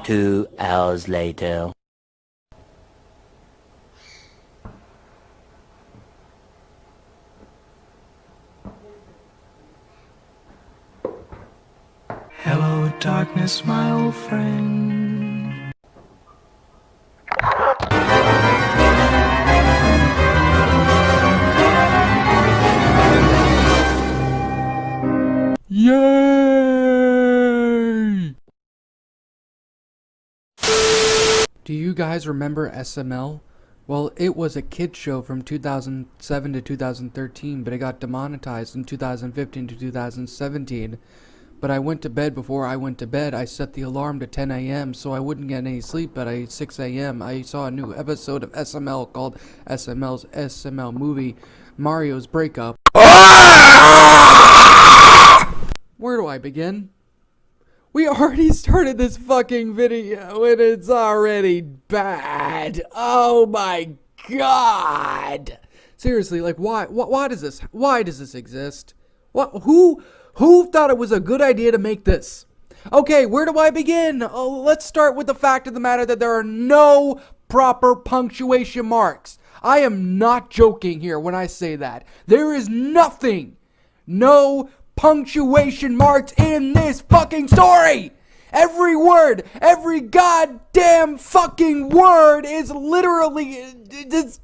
Two hours later. Hello, darkness, my old friend. Yay! Do you guys remember SML? Well, it was a kid show from 2007 to 2013, but it got demonetized in 2015 to 2017. But I went to bed before I went to bed. I set the alarm to 10 a.m. so I wouldn't get any sleep, but at 6 a.m. I saw a new episode of SML called SML's SML Movie, Mario's Breakup. Where do I begin? We already started this fucking video and it's already bad. Oh my god. Seriously, like why does this exist? Who thought it was a good idea to make this? Okay, where do I begin? Let's start with the fact of the matter that there are no proper punctuation marks. I am not joking here when I say that. There is no punctuation marks in this fucking story. Every word, every goddamn fucking word is literally, it's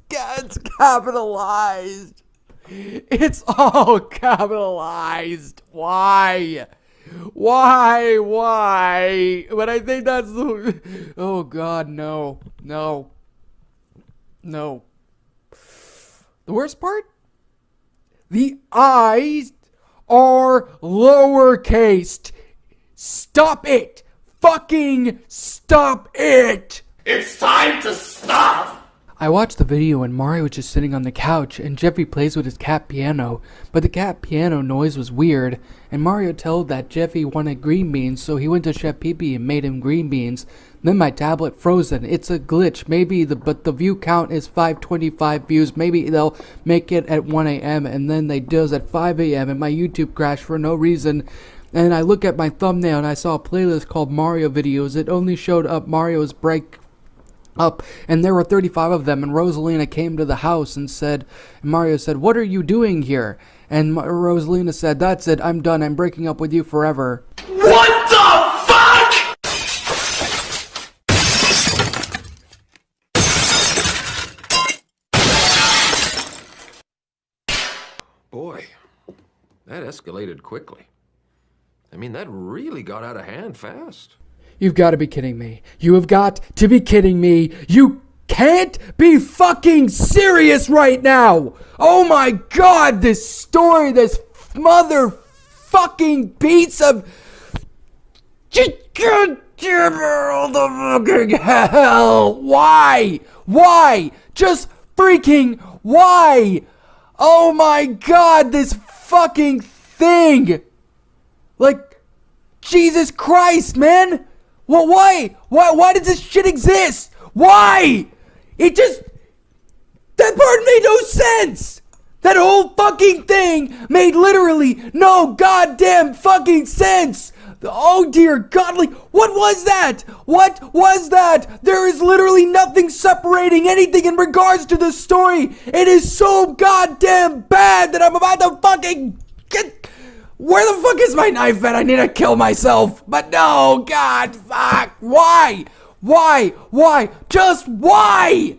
capitalized. It's all capitalized. Why? But I think that's the... Oh God, no. The worst part? The I's are lowercase. Stop it. Fucking stop it. It's time to stop. I watched the video and Mario was just sitting on the couch and Jeffy plays with his cat piano, but the cat piano noise was weird, and Mario told that Jeffy wanted green beans, so he went to Chef Pee-Pee and made him green beans. Then my tablet frozen. It's a glitch. But the view count is 525 views. Maybe they'll make it at 1 a.m. and then they does at 5 a.m. and my YouTube crashed for no reason. And I look at my thumbnail and I saw a playlist called Mario videos. It only showed up Mario's Break Up, and there were 35 of them, and Rosalina came to the house and Mario said, "What are you doing here?" And Rosalina said, "That's it, I'm done, I'm breaking up with you forever." What the fuck? Boy, that escalated quickly. I mean, that really got out of hand fast. You've got to be kidding me. You have got to be kidding me. You can't be fucking serious right now. Oh my god, this story, this motherfucking piece of... God damn it, all the fucking hell. Why? Just freaking why? Oh my god, this fucking thing. Like, Jesus Christ, man. Well, why? Why does this shit exist? Why? That part made no sense. That whole fucking thing made literally no goddamn fucking sense. Oh dear God, like, what was that? There is literally nothing separating anything in regards to the story. It is so goddamn bad that I'm about to fucking get... Where the fuck is my knife at? I need to kill myself. But no, God, fuck. Why? Just why?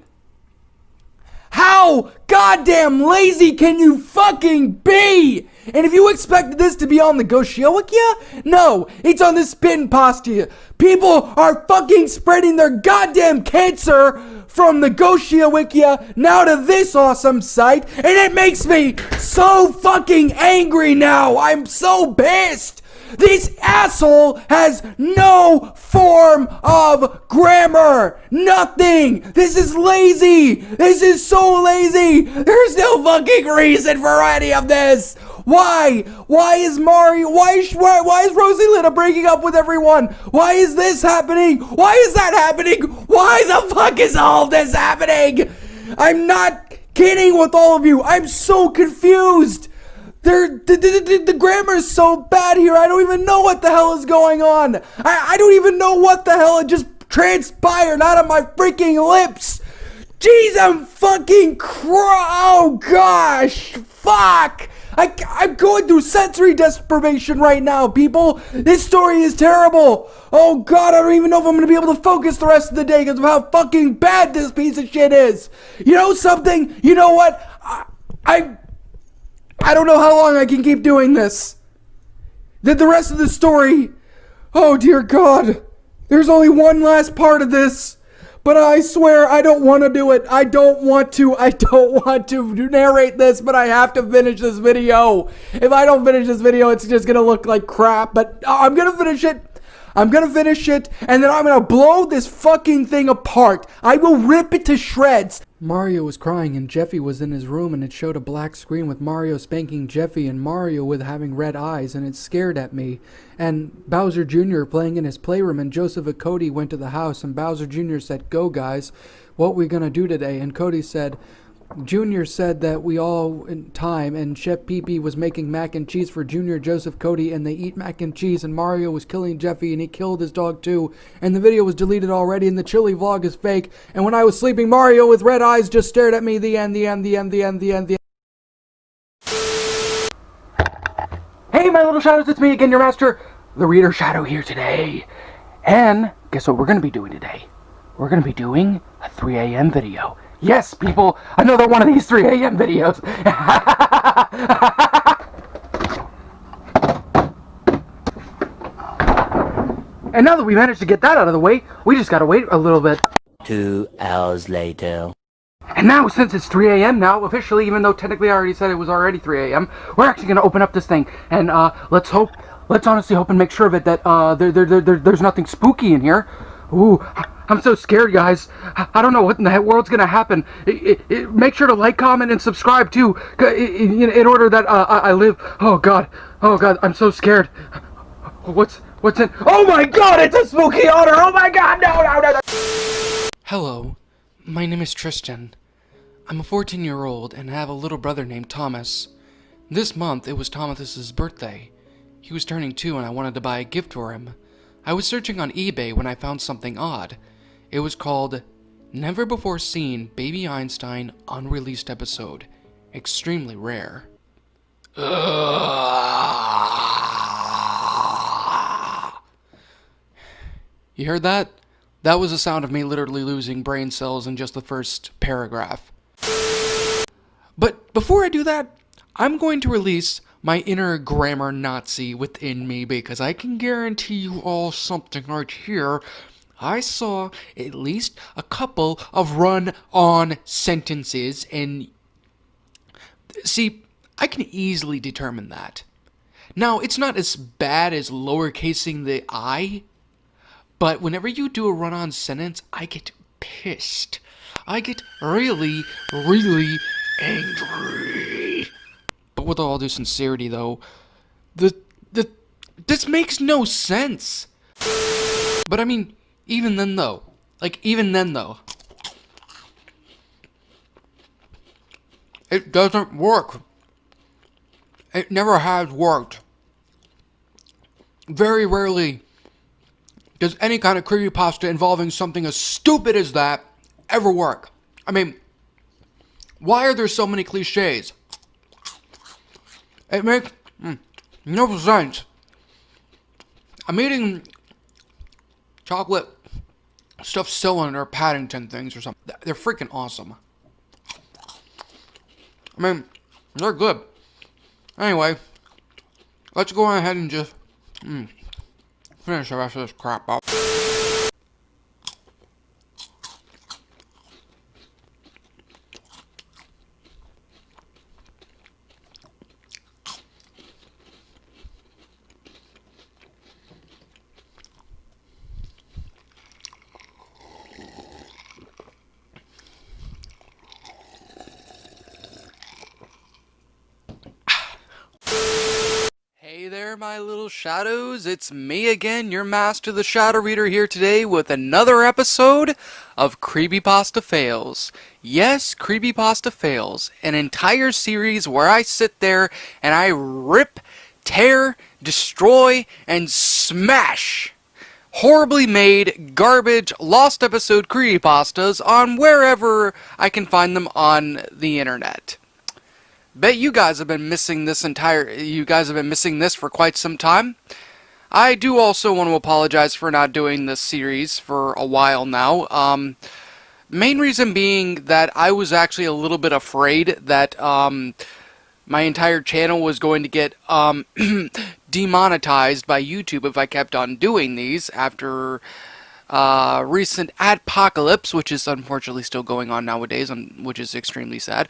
How goddamn lazy can you fucking be? And if you expected this to be on the Goshiawikia, no, it's on the Spin Postia. People are fucking spreading their goddamn cancer from the Goshiawikia now to this awesome site, and it makes me so fucking angry now. I'm so pissed. This asshole has no form of grammar. Nothing. This is lazy. This is so lazy. There's no fucking reason for any of this. Why? Why is Mario? Why is Rosalina breaking up with everyone? Why is this happening? Why is that happening? Why the fuck is all this happening? I'm not kidding with all of you. I'm so confused. The grammar is so bad here. I don't even know what the hell is going on. I don't even know what the hell it just transpired out of my freaking lips. Jeez, I'm fucking oh gosh, fuck. I'm going through sensory deprivation right now, people. This story is terrible. Oh God, I don't even know if I'm going to be able to focus the rest of the day because of how fucking bad this piece of shit is. You know something? You know what? I don't know how long I can keep doing this. The rest of the story, oh dear God. There's only one last part of this. But I swear I don't want to do it. I don't want to narrate this, but I have to finish this video. If I don't finish this video, it's just going to look like crap. But I'm going to finish it. I'm going to finish it, and then I'm going to blow this fucking thing apart. I will rip it to shreds. Mario was crying, and Jeffy was in his room, and it showed a black screen with Mario spanking Jeffy, and Mario with having red eyes, and it scared at me. And Bowser Jr. playing in his playroom, and Joseph and Cody went to the house, and Bowser Jr. said, "Go, guys. What we going to do today?" And Cody said, Junior said that we all in time, and Chef Pee-Pee was making mac and cheese for Junior, Joseph, Cody, and they eat mac and cheese, and Mario was killing Jeffy, and he killed his dog too, and the video was deleted already, and the chili vlog is fake, and when I was sleeping, Mario with red eyes just stared at me. The end, the end, the end, the end, the end, the end. Hey, my little shadows, it's me again, your master, the Reader Shadow here today, and guess what we're going to be doing today? We're going to be doing a 3 a.m. video. Yes, people, another one of these 3 a.m. videos. And now that we managed to get that out of the way, we just gotta wait a little bit. 2 hours later. And now, since it's 3 a.m. now, officially, even though technically I already said it was already 3 a.m., we're actually gonna open up this thing. And let's honestly hope and make sure of it that there's nothing spooky in here. Ooh, I'm so scared, guys. I don't know what in the world's gonna happen. Make sure to like, comment, and subscribe too, in order that I live. Oh God, I'm so scared. What's in? Oh my God, it's a spooky odor. Oh my God, no. Hello, my name is Tristan. I'm a 14-year-old and have a little brother named Thomas. This month it was Thomas's birthday. He was turning 2 and I wanted to buy a gift for him. I was searching on eBay when I found something odd. It was called Never Before Seen Baby Einstein Unreleased Episode. Extremely rare. You heard that? That was the sound of me literally losing brain cells in just the first paragraph. But before I do that, I'm going to release my inner grammar Nazi within me, because I can guarantee you all something right here. I saw at least a couple of run-on sentences, and see, I can easily determine that. Now, it's not as bad as lowercasing the I, but whenever you do a run-on sentence, I get pissed. I get really, really angry. But with all due sincerity, though, this makes no sense. But I mean, even then, though, it doesn't work. It never has worked. Very rarely does any kind of creepypasta involving something as stupid as that ever work. I mean, why are there so many cliches? It makes no sense. I'm eating chocolate stuffed cylinder or Paddington things or something. They're freaking awesome. I mean, they're good. Anyway, let's go ahead and just finish the rest of this crap up. my little shadows. It's me again, your master the Shadow Reader, here today with another episode of Creepypasta Fails. Yes, Creepypasta Fails, an entire series where I sit there and I rip, tear, destroy, and smash horribly made, garbage, lost episode creepypastas on wherever I can find them on the internet. Bet you guys have been missing this for quite some time. I do also want to apologize for not doing this series for a while now. Main reason being that I was actually a little bit afraid that my entire channel was going to get demonetized by YouTube if I kept on doing these after recent adpocalypse, which is unfortunately still going on nowadays, which is extremely sad,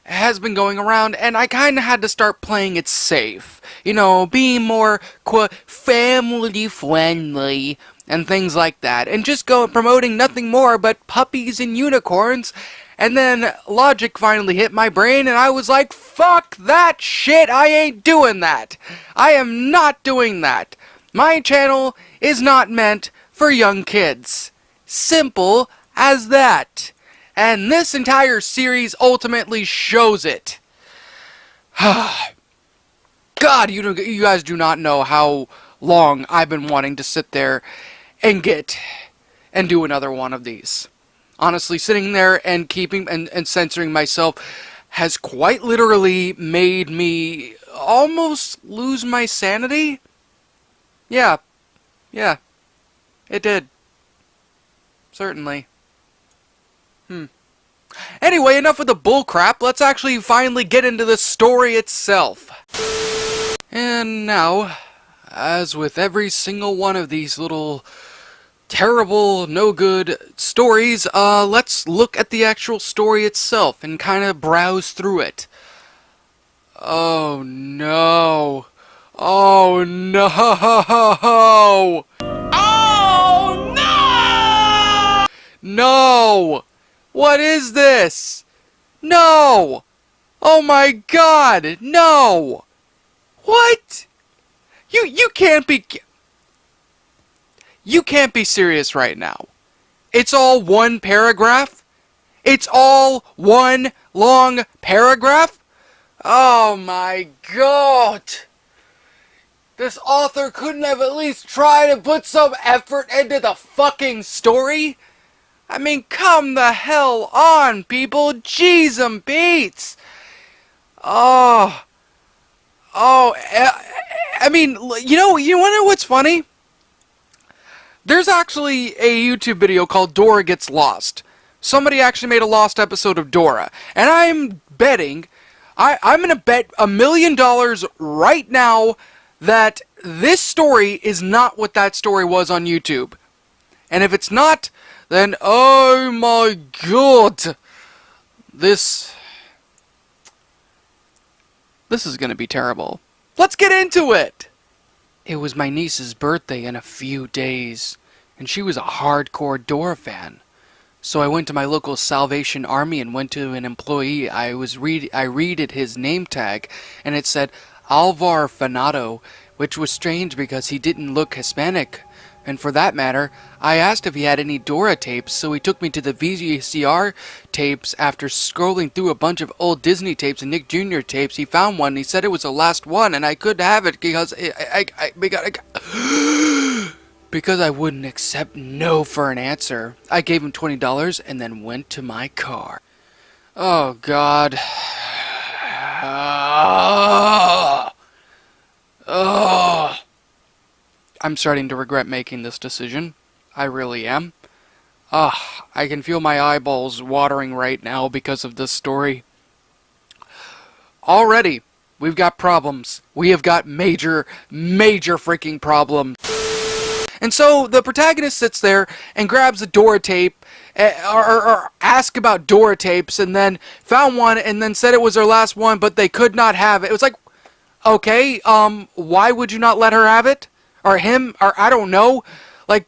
has been going around, and I kind of had to start playing it safe. You know, being more, quote, family friendly and things like that, and just promoting nothing more but puppies and unicorns. And then logic finally hit my brain, and I was like, fuck that shit, I ain't doing that. I am not doing that. My channel is not meant for young kids. Simple as that. And this entire series ultimately shows it. God, you guys do not know how long I've been wanting to sit there and do another one of these. Honestly, sitting there and keeping and censoring myself has quite literally made me almost lose my sanity. Yeah, it did. Certainly. Anyway, enough with the bullcrap. Let's actually finally get into the story itself. And now, as with every single one of these little terrible, no good stories, let's look at the actual story itself and kind of browse through it. Oh no. Oh no. Oh no! No! What is this? No! Oh my god! No! What? You can't be... You can't be serious right now. It's all one paragraph? It's all one long paragraph? Oh my god! This author couldn't have at least tried to put some effort into the fucking story? I mean, come the hell on, people! Jeez and Beats! I mean, you know what's funny? There's actually a YouTube video called Dora Gets Lost. Somebody actually made a lost episode of Dora. And I'm betting, I'm going to bet $1 million right now that this story is not what that story was on YouTube. And if it's not, then, oh my god, this is gonna be terrible. Let's get into it! It was my niece's birthday in a few days, and she was a hardcore Dora fan. So I went to my local Salvation Army and went to an employee. I read his name tag, and it said Alvar Fanato, which was strange because he didn't look Hispanic. And for that matter, I asked if he had any Dora tapes, so he took me to the VCR tapes. After scrolling through a bunch of old Disney tapes and Nick Jr. tapes, he found one, and he said it was the last one, and I couldn't have it because because I wouldn't accept no for an answer. I gave him $20 and then went to my car. Oh, God. I'm starting to regret making this decision. I really am. I can feel my eyeballs watering right now because of this story. Already, we've got problems. We have got major, major freaking problems. And so, the protagonist sits there and grabs a Dora tape, or asked about Dora tapes, and then found one, and then said it was her last one, but they could not have it. It was like, okay, why would you not let her have it? Or him, or I don't know. Like,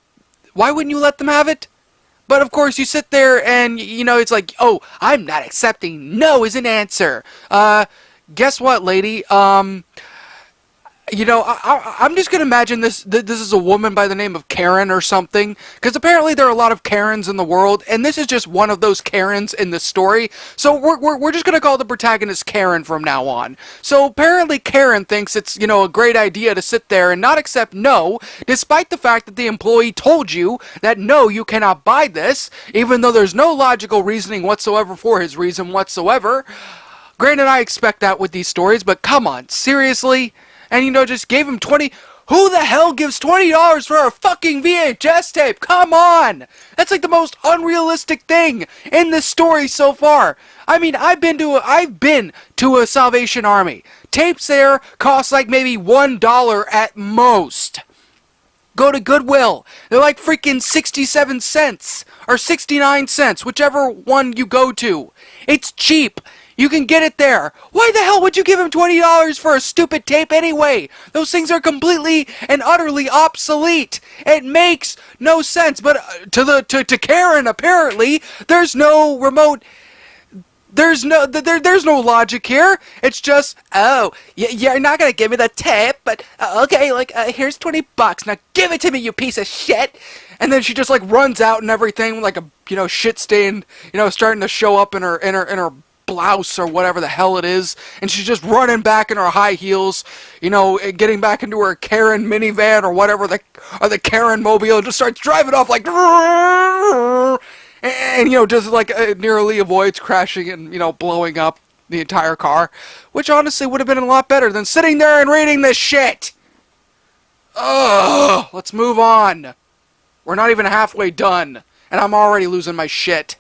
why wouldn't you let them have it? But of course, you sit there and, you know, it's like, oh, I'm not accepting no as an answer. Guess what, lady? You know, I'm just gonna imagine this is a woman by the name of Karen or something, because apparently there are a lot of Karens in the world, and this is just one of those Karens in the story. So we're just gonna call the protagonist Karen from now on. So apparently Karen thinks it's, you know, a great idea to sit there and not accept no, despite the fact that the employee told you that no, you cannot buy this, even though there's no logical reasoning whatsoever for his reason whatsoever. Granted, I expect that with these stories, but come on, seriously? And, you know, just gave him 20... Who the hell gives $20 for a fucking VHS tape? Come on! That's like the most unrealistic thing in this story so far. I mean, I've been to a Salvation Army. Tapes there cost like maybe $1 at most. Go to Goodwill. They're like freaking 67 cents or 69 cents, whichever one you go to. It's cheap. You can get it there. Why the hell would you give him $20 for a stupid tape anyway? Those things are completely and utterly obsolete. It makes no sense. But to Karen, apparently, there's no remote. There's no logic here. It's just, oh, you're not gonna give me the tape, but okay, like here's $20. Now give it to me, you piece of shit. And then she just like runs out and everything, like a, you know, shit stain, you know, starting to show up in her blouse or whatever the hell it is, and she's just running back in her high heels, you know, getting back into her Karen minivan or whatever, the Karen mobile, just starts driving off like, and you know, just like nearly avoids crashing and, you know, blowing up the entire car, which honestly would have been a lot better than sitting there and reading this shit. Ugh, let's move on. We're not even halfway done, and I'm already losing my shit.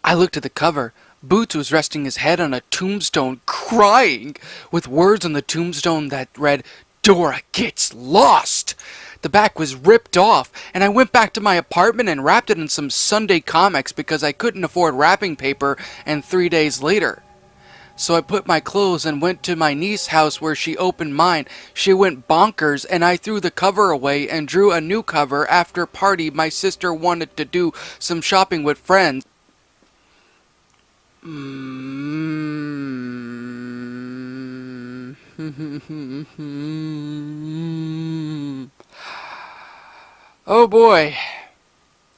I looked at the cover. Boots was resting his head on a tombstone, crying, with words on the tombstone that read, "Dora gets lost." The back was ripped off, and I went back to my apartment and wrapped it in some Sunday comics because I couldn't afford wrapping paper, and 3 days later. So I put my clothes and went to my niece's house where she opened mine. She went bonkers, and I threw the cover away and drew a new cover after party. My sister wanted to do some shopping with friends. Oh boy,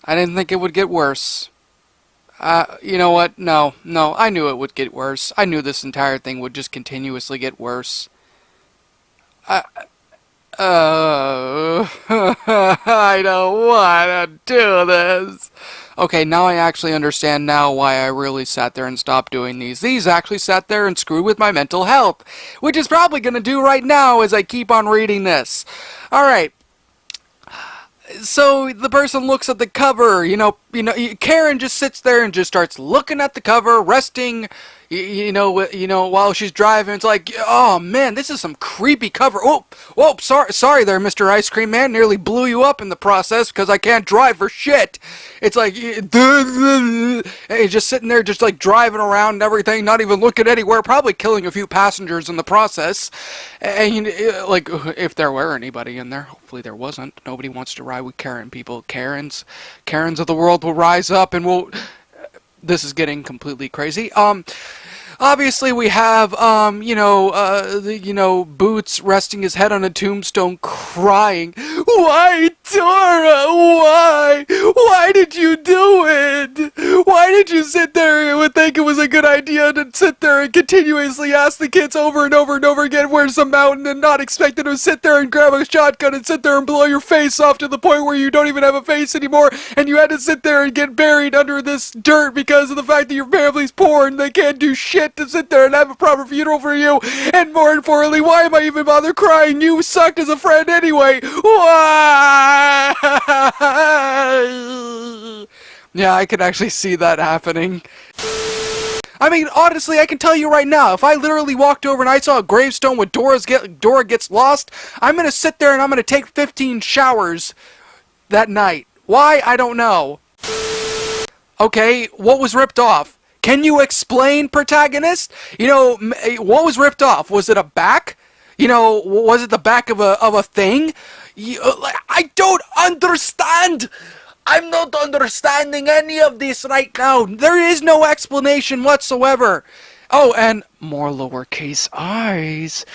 I didn't think it would get worse. You know what? No, I knew it would get worse. I knew this entire thing would just continuously get worse. I don't want to do this. Okay, now I actually understand now why I really sat there and stopped doing these. These actually sat there and screwed with my mental health, which is probably going to do right now as I keep on reading this. Alright. So the person looks at the cover, you know, Karen just sits there and just starts looking at the cover, resting, you know, while she's driving. It's like, oh man, this is some creepy cover. Oh, sorry there, Mr. Ice Cream Man, nearly blew you up in the process because I can't drive for shit. It's like, and he's just sitting there, just like driving around and everything, not even looking anywhere, probably killing a few passengers in the process. And like, if there were anybody in there, hopefully there wasn't. Nobody wants to ride with Karen people. Karens of the world will rise up and will. This is getting completely crazy. Obviously we have, Boots resting his head on a tombstone crying. Why, Dora? Why? Why did you do it? Why did you sit there and think it was a good idea to sit there and continuously ask the kids over and over and over again where's the mountain and not expect them to sit there and grab a shotgun and sit there and blow your face off to the point where you don't even have a face anymore and you had to sit there and get buried under this dirt because of the fact that your family's poor and they can't do shit to sit there and have a proper funeral for you. And more importantly, why am I even bother crying? You sucked as a friend anyway. Why? Yeah, I could actually see that happening. I mean, honestly, I can tell you right now, if I literally walked over and I saw a gravestone with Dora gets lost, I'm going to sit there and I'm going to take 15 showers that night. Why? I don't know. Okay, what was ripped off? Can you explain, protagonist? You know, what was ripped off? Was it a back? You know, was it the back of a thing? I don't understand! I'm not understanding any of this right now. There is no explanation whatsoever. Oh, and more lowercase i's.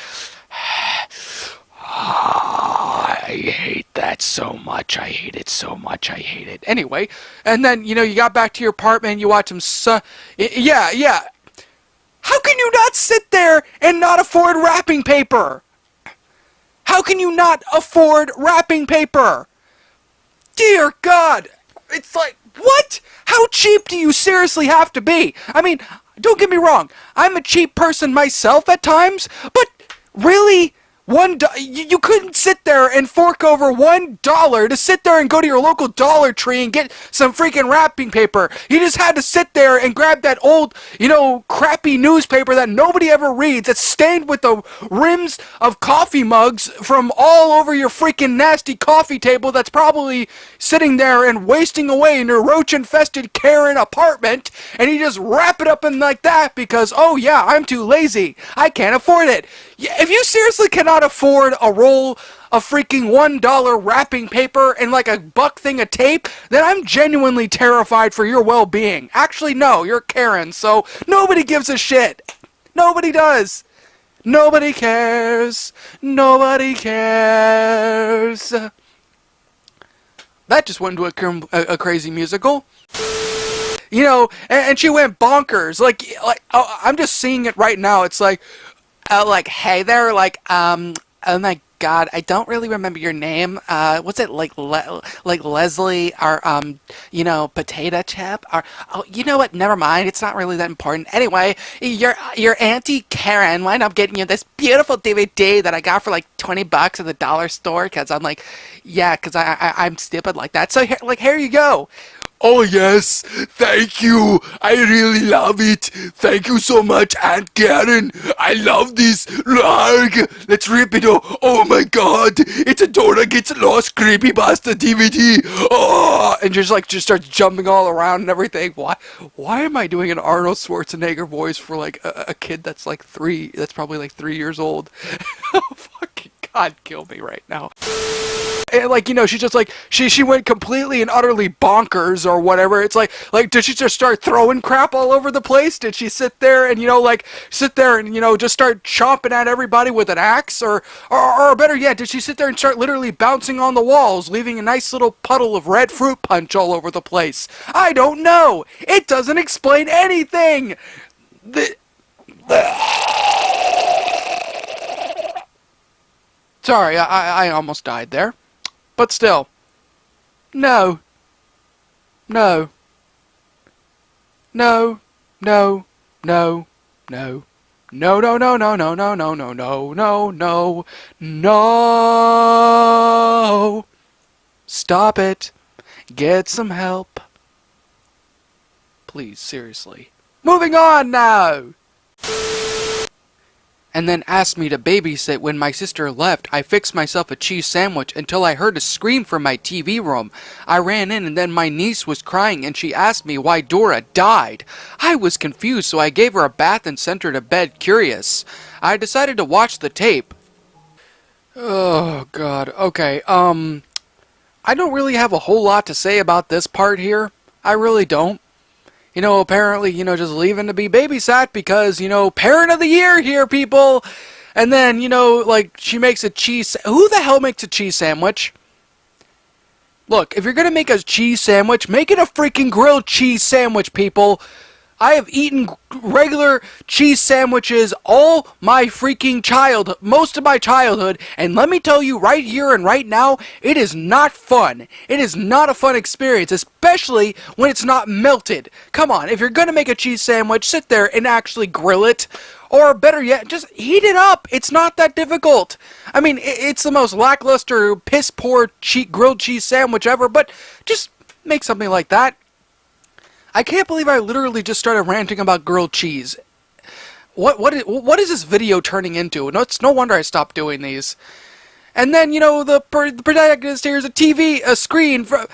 I hate that so much. I hate it so much. I hate it. Anyway, and then, you know, you got back to your apartment, you watch some yeah. How can you not sit there and not afford wrapping paper? How can you not afford wrapping paper? Dear God. It's like, what? How cheap do you seriously have to be? I mean, don't get me wrong. I'm a cheap person myself at times, but really? You couldn't sit there and fork over $1 to sit there and go to your local Dollar Tree and get some freaking wrapping paper. You just had to sit there and grab that old, you know, crappy newspaper that nobody ever reads, that's stained with the rims of coffee mugs from all over your freaking nasty coffee table that's probably sitting there and wasting away in your roach-infested Karen apartment, and you just wrap it up in like that because, oh yeah, I'm too lazy. I can't afford it. If you seriously cannot afford a roll of freaking $1 wrapping paper and like a buck thing of tape, then I'm genuinely terrified for your well-being. Actually, no, you're Karen, so nobody gives a shit. Nobody does. Nobody cares. Nobody cares. That just went into a crazy musical. You know, and she went bonkers. Like oh, I'm just seeing it right now. It's like, hey there, oh my God, I don't really remember your name. What's it, like Leslie, or, you know, Potato Chip? Or, oh, you know what, never mind, it's not really that important. Anyway, your Auntie Karen wound up getting you this beautiful DVD that I got for like 20 bucks at the dollar store, because I'm like, yeah, because I'm stupid like that. So, here you go. Oh yes, thank you. I really love it. Thank you so much, Aunt Karen. I love this. Larg. Let's rip it. Oh my God, it's a Dora Gets Lost Creepypasta DVD. Oh, and just starts jumping all around and everything. Why am I doing an Arnold Schwarzenegger voice for like a kid that's like 3? That's probably like 3 years old. Oh fucking God, kill me right now. And like, you know, she's just like, she went completely and utterly bonkers or whatever. It's like, did she just start throwing crap all over the place? Did she sit there and, you know, just start chomping at everybody with an axe? Or better yet, did she sit there and start literally bouncing on the walls, leaving a nice little puddle of red fruit punch all over the place? I don't know. It doesn't explain anything. Sorry, I almost died there. But still, no, no, no, no, no, no, no, no, no, no, no, no, no, no, no, no, no, no. Stop it. Get some help. Please, seriously. Moving on now. And then asked me to babysit when my sister left. I fixed myself a cheese sandwich until I heard a scream from my TV room. I ran in and then my niece was crying and she asked me why Dora died. I was confused, so I gave her a bath and sent her to bed curious. I decided to watch the tape. Oh God, okay, I don't really have a whole lot to say about this part here. I really don't. You know, apparently, you know, just leaving to be babysat because, you know, parent of the year here, people. And then, you know, like, she makes a cheese... Who the hell makes a cheese sandwich? Look, if you're gonna make a cheese sandwich, make it a freaking grilled cheese sandwich, people. I have eaten regular cheese sandwiches all my freaking most of my childhood, and let me tell you right here and right now, it is not fun. It is not a fun experience, especially when it's not melted. Come on, if you're gonna make a cheese sandwich, sit there and actually grill it. Or better yet, just heat it up. It's not that difficult. I mean, it's the most lackluster, piss-poor grilled cheese sandwich ever, but just make something like that. I can't believe I literally just started ranting about grilled cheese. What is this video turning into? No, it's no wonder I stopped doing these. And then, you know, the protagonist here is a screen from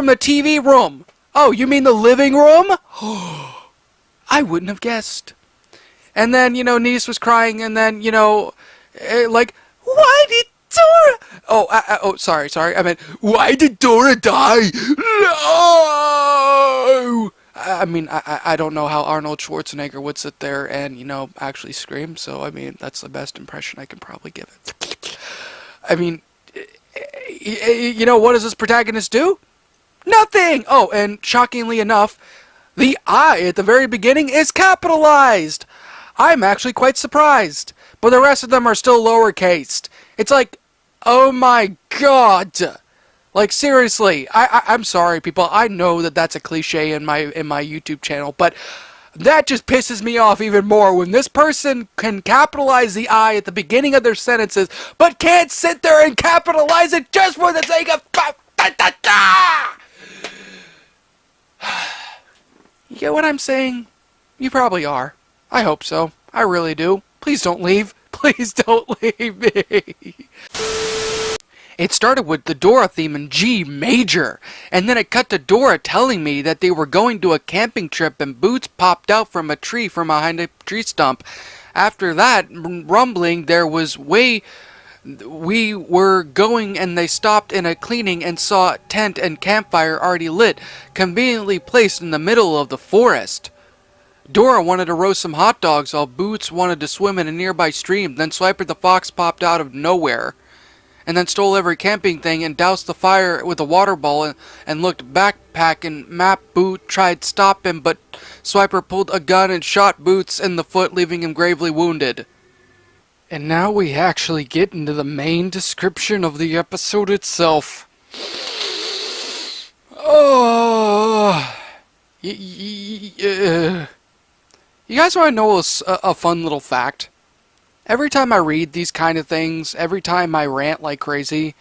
the TV room. Oh, you mean the living room? I wouldn't have guessed. And then, you know, niece was crying, and then, you know, like, why did Dora... Oh, sorry. I meant, why did Dora die? No! I mean, I don't know how Arnold Schwarzenegger would sit there and, you know, actually scream, so, I mean, that's the best impression I can probably give it. I mean, you know, what does this protagonist do? Nothing! Oh, and shockingly enough, the I at the very beginning is capitalized! I'm actually quite surprised, but the rest of them are still lowercased. It's like, oh my god! Like, seriously, I'm sorry, people. I know that that's a cliche in my YouTube channel, but that just pisses me off even more when this person can capitalize the I at the beginning of their sentences, but can't sit there and capitalize it just for the sake of... You get what I'm saying? You probably are. I hope so. I really do. Please don't leave. Please don't leave me. It started with the Dora theme in G major, and then it cut to Dora telling me that they were going to a camping trip and Boots popped out from a tree from behind a tree stump. After that rumbling, there was we were going and they stopped in a cleaning and saw a tent and campfire already lit, conveniently placed in the middle of the forest. Dora wanted to roast some hot dogs while Boots wanted to swim in a nearby stream. Then Swiper the fox popped out of nowhere and then stole every camping thing and doused the fire with a water ball and looked backpack and map. Boot tried to stop him, but Swiper pulled a gun and shot Boots in the foot, leaving him gravely wounded. And now we actually get into the main description of the episode itself. Oh, you guys want to know a fun little fact? Every time I read these kind of things, every time I rant like crazy,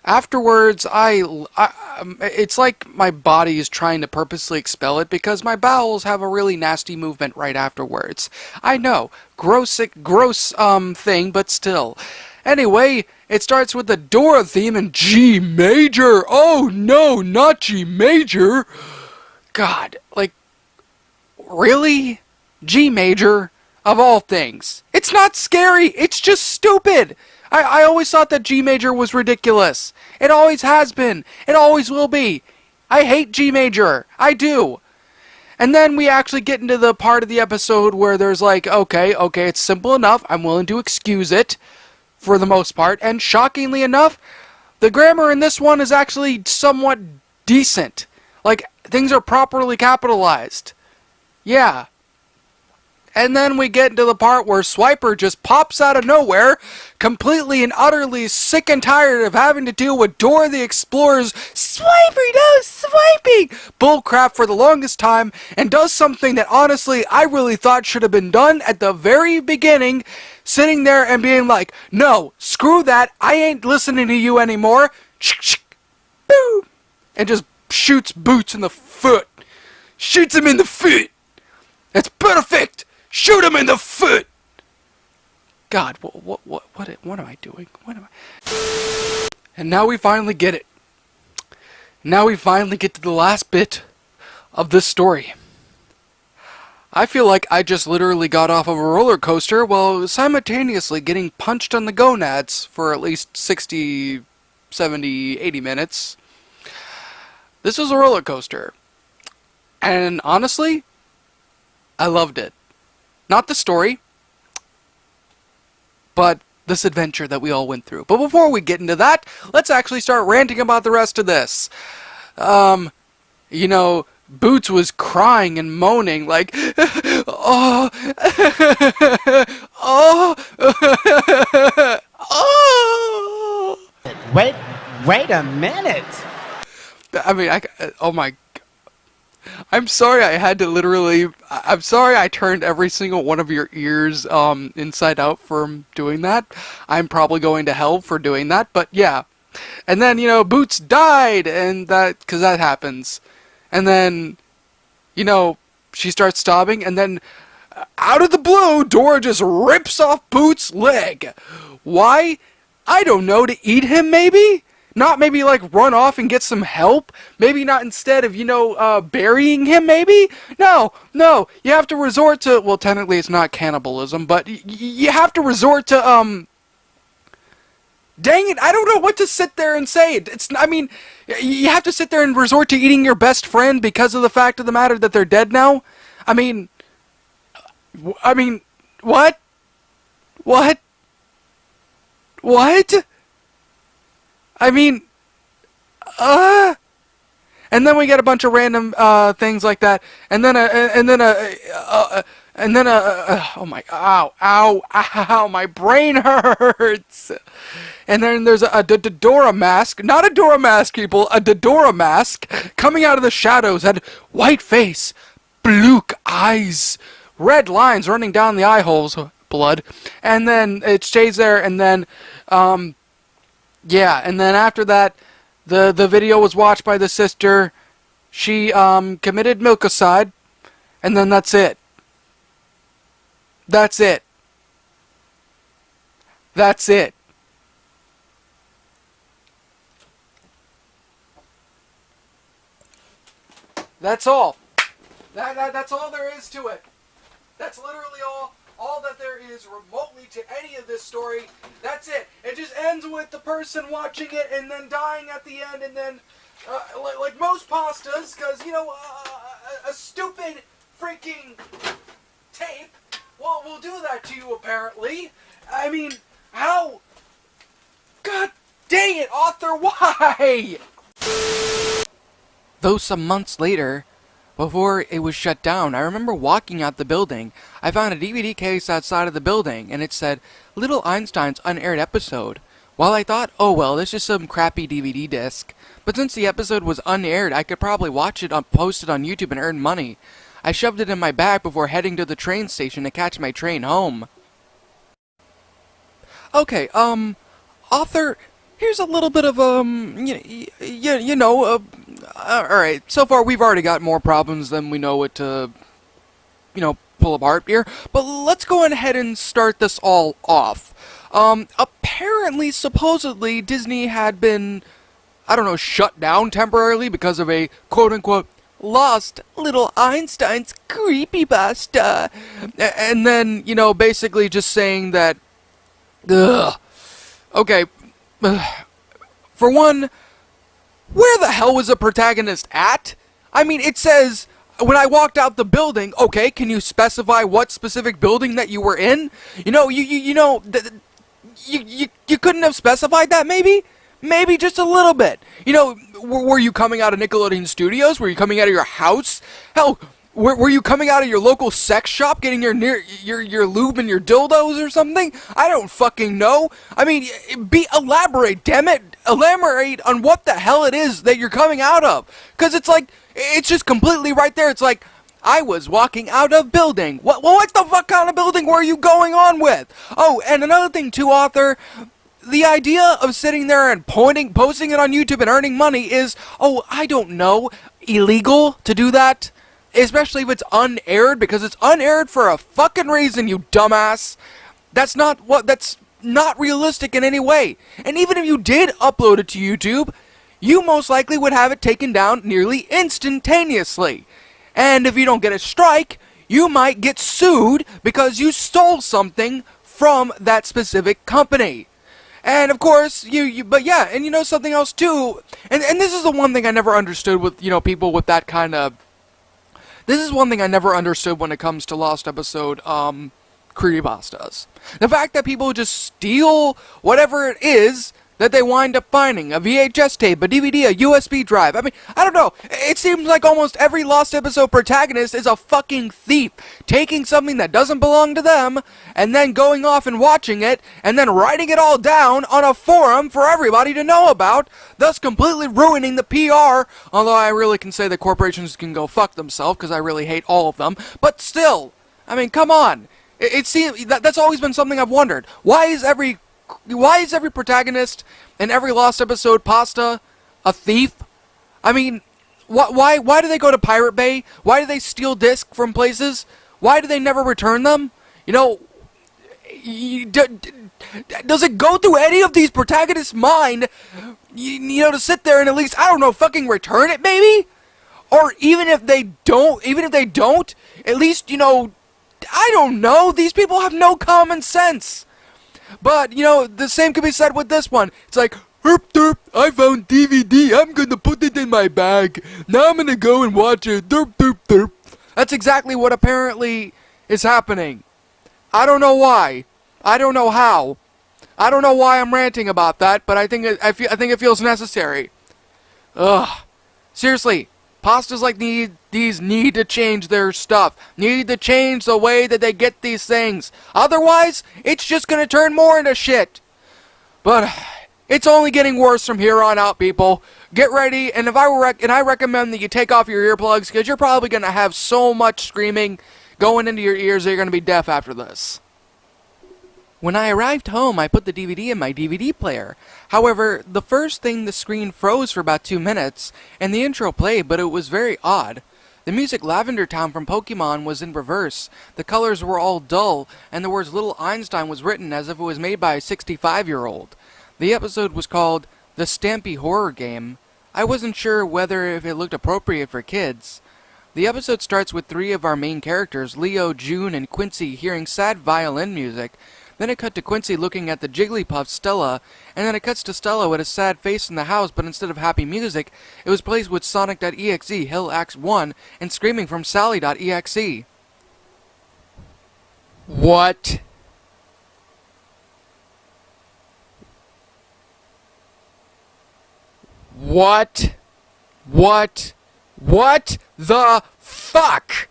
afterwards it's like my body is trying to purposely expel it because my bowels have a really nasty movement right afterwards. I know, gross thing, but still. Anyway, it starts with the Dora theme in G major. Oh no, not G major. God, like, really? G major? Of all things. It's not scary, it's just stupid! I always thought that G major was ridiculous. It always has been. It always will be. I hate G major. I do. And then we actually get into the part of the episode where there's like, okay, it's simple enough. I'm willing to excuse it for the most part. And shockingly enough, the grammar in this one is actually somewhat decent. Like, things are properly capitalized. Yeah. And then we get into the part where Swiper just pops out of nowhere, completely and utterly sick and tired of having to deal with Dora the Explorer's "Swiper, no swiping" bullcrap for the longest time, and does something that honestly I really thought should have been done at the very beginning, sitting there and being like, no, screw that, I ain't listening to you anymore, boom, and just shoots Boots in the foot. Shoots him in the foot. That's perfect. Shoot him in the foot! God, what am I doing? What am I... And now we finally get it. Now we finally get to the last bit of this story. I feel like I just literally got off of a roller coaster while simultaneously getting punched on the gonads for at least 60, 70, 80 minutes. This was a roller coaster. And honestly, I loved it. Not the story, but this adventure that we all went through. But before we get into that, let's actually start ranting about the rest of this. You know, Boots was crying and moaning like, oh, oh, oh. Wait a minute. I mean, oh my. I'm sorry I had to literally... I'm sorry I turned every single one of your ears inside out for doing that. I'm probably going to hell for doing that, but yeah. And then, you know, Boots died, and that... because that happens. And then, you know, she starts sobbing, and then out of the blue, Dora just rips off Boots' leg. Why? I don't know, to eat him maybe? Not maybe like run off and get some help? Maybe not instead of, you know, burying him maybe? No, you have to resort to, well, technically it's not cannibalism, but you have to resort to, Dang it, I don't know what to sit there and say. I mean, you have to sit there and resort to eating your best friend because of the fact of the matter that they're dead now? I mean, what? What? What? I mean, and then we get a bunch of random things like that, and then oh my, ow, my brain hurts. And then there's a Dora mask, not a Dora mask, people, a Dora mask coming out of the shadows, had white face, blue eyes, red lines running down the eye holes, blood, and then it stays there, and then, yeah, and then after that, the video was watched by the sister. She committed milkicide, and then that's it. That's it. That's it. That's all. That's all there is to it. That's literally all that there is remotely to any of this story. That's it. It just ends with the person watching it and then dying at the end, and then, like most pastas, because, you know, a stupid freaking tape will do that to you, apparently. I mean, how? God dang it, author, why? Though some months later, before it was shut down, I remember walking out the building. I found a DVD case outside of the building, and it said, Little Einstein's unaired episode. While I thought, oh well, this is some crappy DVD disc, but since the episode was unaired, I could probably watch it posted on YouTube and earn money. I shoved it in my bag before heading to the train station to catch my train home. Okay, author, here's a little bit of, alright, so far we've already got more problems than we know what to, pull apart here, but let's go ahead and start this all off. Apparently, supposedly, Disney had been, shut down temporarily because of a quote-unquote lost Little Einstein's creepypasta. And then, basically just saying that, okay, for one, where the hell was the protagonist at? I mean, it says, when I walked out the building, okay, can you specify what specific building that you were in? You couldn't have specified that, maybe? Maybe just a little bit. Were you coming out of Nickelodeon Studios? Were you coming out of your house? Hell, were you coming out of your local sex shop getting your lube and your dildos or something? I don't fucking know. I mean, elaborate, damn it. Elaborate on what the hell it is that you're coming out of. Because it's like, it's just completely right there. It's like, I was walking out of building. What the fuck kind of building were you going on with? Oh, and another thing too, author, the idea of sitting there and posting it on YouTube and earning money is, oh, I don't know, illegal to do that? Especially if it's unaired, because it's unaired for a fucking reason, you dumbass. That's not realistic in any way. And even if you did upload it to YouTube, you most likely would have it taken down nearly instantaneously. And if you don't get a strike, you might get sued because you stole something from that specific company. And of course, but yeah, and something else too, and this is the one thing I never understood with, people with that kind of, this is one thing I never understood when it comes to Lost Episode, creepypastas. The fact that people just steal whatever it is that they wind up finding. A VHS tape, a DVD, a USB drive. I mean, I don't know. It seems like almost every Lost Episode protagonist is a fucking thief. Taking something that doesn't belong to them, and then going off and watching it, and then writing it all down on a forum for everybody to know about, thus completely ruining the PR. Although I really can say that corporations can go fuck themselves, because I really hate all of them. But still, I mean, come on. It seems that's always been something I've wondered. Why is every protagonist in every Lost Episode pasta a thief? I mean, why do they go to Pirate Bay? Why do they steal discs from places? Why do they never return them? Does it go through any of these protagonists' mind, to sit there and at least, fucking return it, maybe? Or even if they don't, at least, I don't know, these people have no common sense. But, you know, the same could be said with this one. It's like, herp derp, I found DVD, I'm gonna put it in my bag. Now I'm gonna go and watch it, derp derp derp. That's exactly what apparently is happening. I don't know why. I don't know how. I don't know why I'm ranting about that, but I think it feels necessary. Ugh. Seriously, pastas like these need to change their stuff. Need to change the way that they get these things. Otherwise, it's just gonna turn more into shit. But it's only getting worse from here on out, people. Get ready, and I recommend that you take off your earplugs, because you're probably gonna have so much screaming going into your ears that you're gonna be deaf after this. When I arrived home, I put the DVD in my DVD player. However, the first thing, the screen froze for about 2 minutes, and the intro played, but it was very odd. The music Lavender Town from Pokemon was in reverse, the colors were all dull, and the words Little Einstein was written as if it was made by a 65-year-old. The episode was called The Stampy Horror Game. I wasn't sure whether if it looked appropriate for kids. The episode starts with 3 of our main characters, Leo, June, and Quincy, hearing sad violin music. Then it cut to Quincy looking at the Jigglypuff, Stella, and then it cuts to Stella with a sad face in the house, but instead of happy music, it was placed with Sonic.exe, Hill Acts 1, and screaming from Sally.exe. What? What? What the fuck?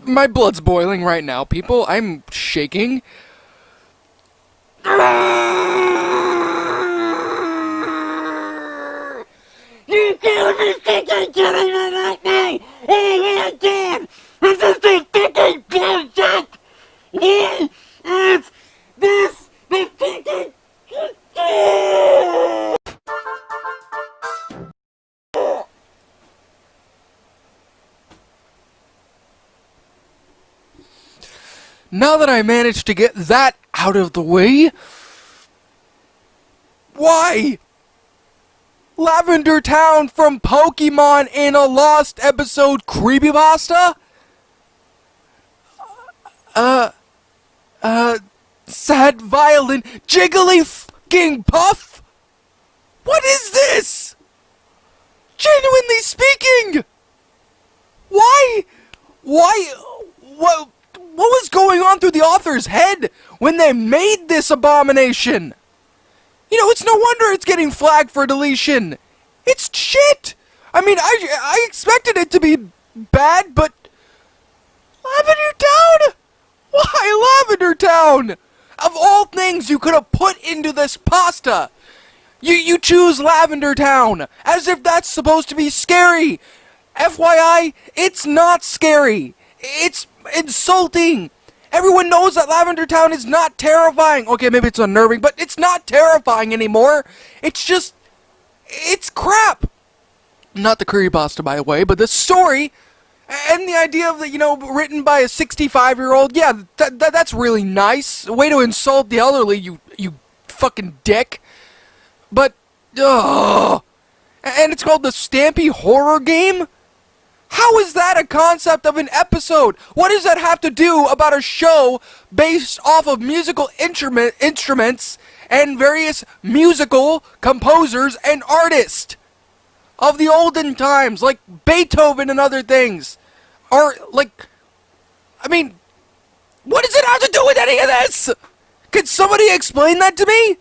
My blood's boiling right now, people. I'm shaking. You can't be fucking killing me right now! Oh, I can! This is the fucking bullshit! It's this the fucking Now that I managed to get that out of the way, why? Lavender Town from Pokemon in a lost episode creepypasta? Sad violin jiggly fucking puff? What is this? Genuinely speaking, why, what was going on through the author's head when they made this abomination? You know, it's no wonder it's getting flagged for deletion. It's shit. I mean, I expected it to be bad, but Lavender Town? Why Lavender Town? Of all things you could have put into this pasta, you choose Lavender Town, as if that's supposed to be scary. FYI, it's not scary. It's insulting. Everyone knows that Lavender Town is not terrifying. Okay, maybe it's unnerving, but it's not terrifying anymore. It's just, it's crap. Not the creepypasta, by the way, but the story and the idea of the, you know, written by a 65-year-old. Yeah, that's really nice. Way to insult the elderly, you fucking dick. But, ugh. And it's called the Stampy Horror Game? How is that a concept of an episode? What does that have to do about a show based off of musical instruments and various musical composers and artists of the olden times, like Beethoven and other things? Or, like, I mean, what does it have to do with any of this? Could somebody explain that to me?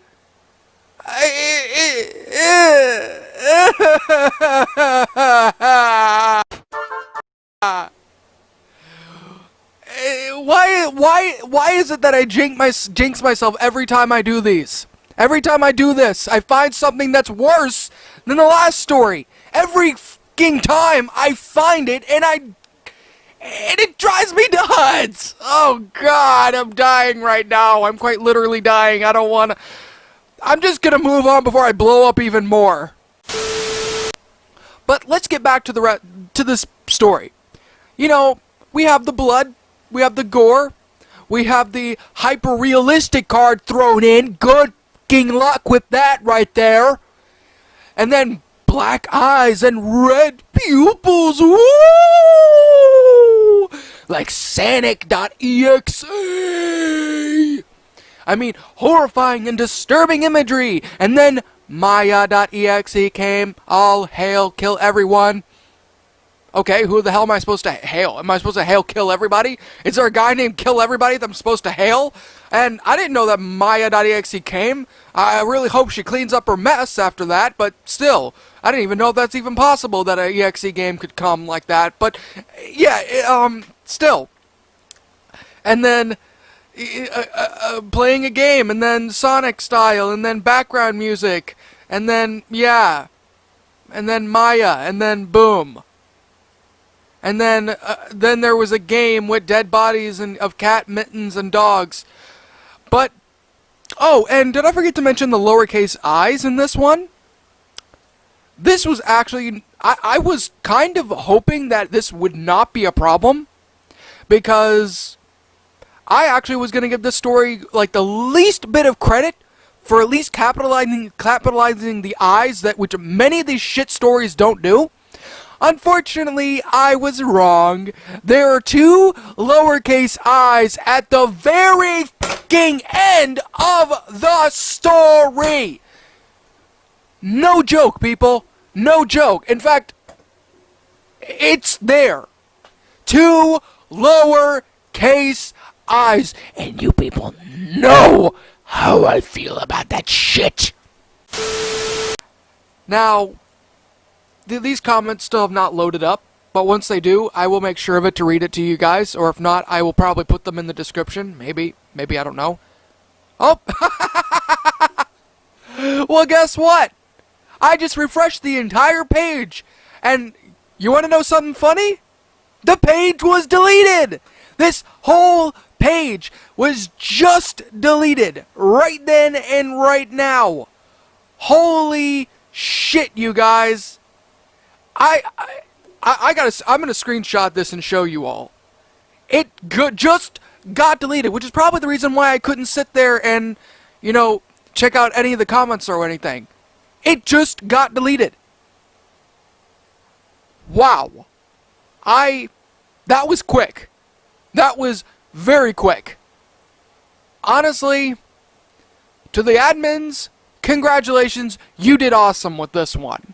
Why is it that I jinx myself every time I do these? Every time I do this, I find something that's worse than the last story. Every fucking time I find it, and it drives me nuts. Oh God, I'm dying right now. I'm quite literally dying. I don't want to. I'm just gonna move on before I blow up even more. But let's get back to this story. You know, we have the blood, we have the gore, we have the hyper-realistic card thrown in. Good fucking luck with that right there. And then black eyes and red pupils. Woo! like Sanic.exe. I mean, horrifying and disturbing imagery. And then Maya.exe came. All hail, kill everyone. Okay, who the hell am I supposed to hail? Am I supposed to hail kill everybody? Is there a guy named Kill Everybody that I'm supposed to hail? And I didn't know that Maya.exe came. I really hope she cleans up her mess after that, but still, I didn't even know if that's even possible that an EXE game could come like that. But, yeah, still. And then, playing a game, and then Sonic style, and then background music, and then, yeah. And then Maya, and then boom. And then there was a game with dead bodies and of cat mittens and dogs. But, oh, and did I forget to mention the lowercase i's in this one? This was actually, I was kind of hoping that this would not be a problem, because I actually was going to give this story, like, the least bit of credit for at least capitalizing the i's, which many of these shit stories don't do. Unfortunately, I was wrong. There are 2 lowercase i's at the very fucking end of the story. No joke, people. No joke. In fact, it's there. 2 lowercase i's. And you people know how I feel about that shit. Now, these comments still have not loaded up, but once they do, I will make sure of it to read it to you guys, or if not, I will probably put them in the description. Maybe, I don't know. Oh! Well, guess what? I just refreshed the entire page, and you want to know something funny? The page was deleted! This whole page was just deleted right then and right now. Holy shit, you guys. I'm gonna screenshot this and show you all. It just got deleted, which is probably the reason why I couldn't sit there and, you know, check out any of the comments or anything. It just got deleted. Wow. That was quick. That was very quick. Honestly, to the admins, congratulations, you did awesome with this one.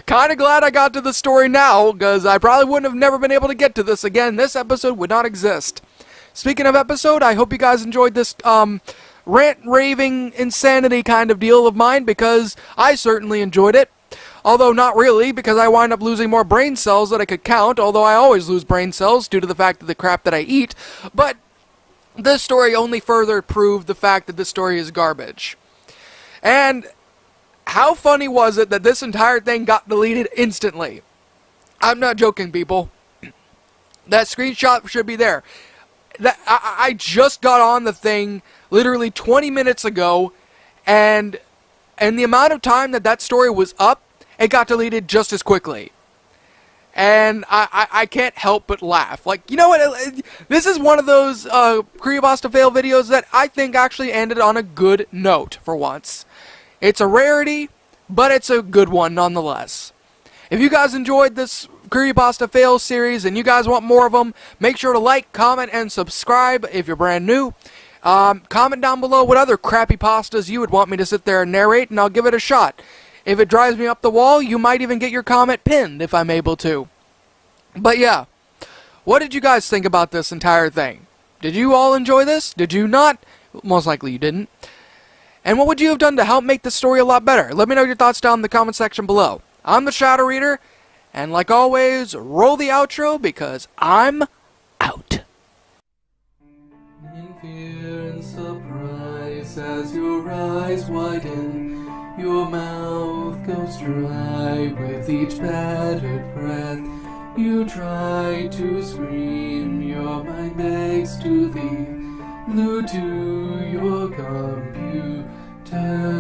Kind of glad I got to the story now, because I probably wouldn't have never been able to get to this again. This episode would not exist. Speaking of episode, I hope you guys enjoyed this rant, raving, insanity kind of deal of mine, because I certainly enjoyed it. Although not really, because I wind up losing more brain cells than I could count, although I always lose brain cells due to the fact of the crap that I eat. But this story only further proved the fact that this story is garbage. And how funny was it that this entire thing got deleted instantly? I'm not joking, people. That screenshot should be there. I just got on the thing literally 20 minutes ago, and the amount of time that story was up, it got deleted just as quickly. And I can't help but laugh. Like, you know what? This is one of those Creepypasta fail videos that I think actually ended on a good note for once. It's a rarity, but it's a good one nonetheless. If you guys enjoyed this Creepypasta fail series and you guys want more of them, make sure to like, comment, and subscribe if you're brand new. Comment down below what other crappy pastas you would want me to sit there and narrate, and I'll give it a shot. If it drives me up the wall, you might even get your comment pinned if I'm able to. But yeah, what did you guys think about this entire thing? Did you all enjoy this? Did you not? Most likely you didn't. And what would you have done to help make this story a lot better? Let me know your thoughts down in the comment section below. I'm the Shadow Reader, and like always, roll the outro because I'm out. In fear and surprise as your eyes widen, your mouth goes dry with each battered breath. You try to scream, your mind begs to leave, glued to your computer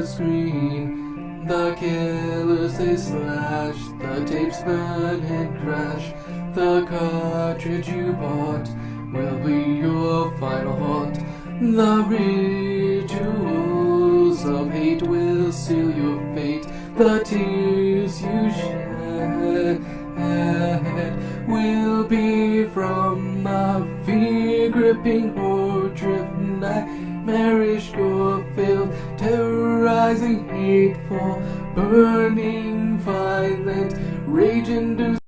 screen. The killers they slash, the tapes burn and crash. The cartridge you bought will be your final haunt. The rituals of hate will seal your fate. The tears you shed will be from the fear-gripping, horror-driven, nightmarish, gore-filled, terrorizing, hateful, burning, violent, rage-inducing.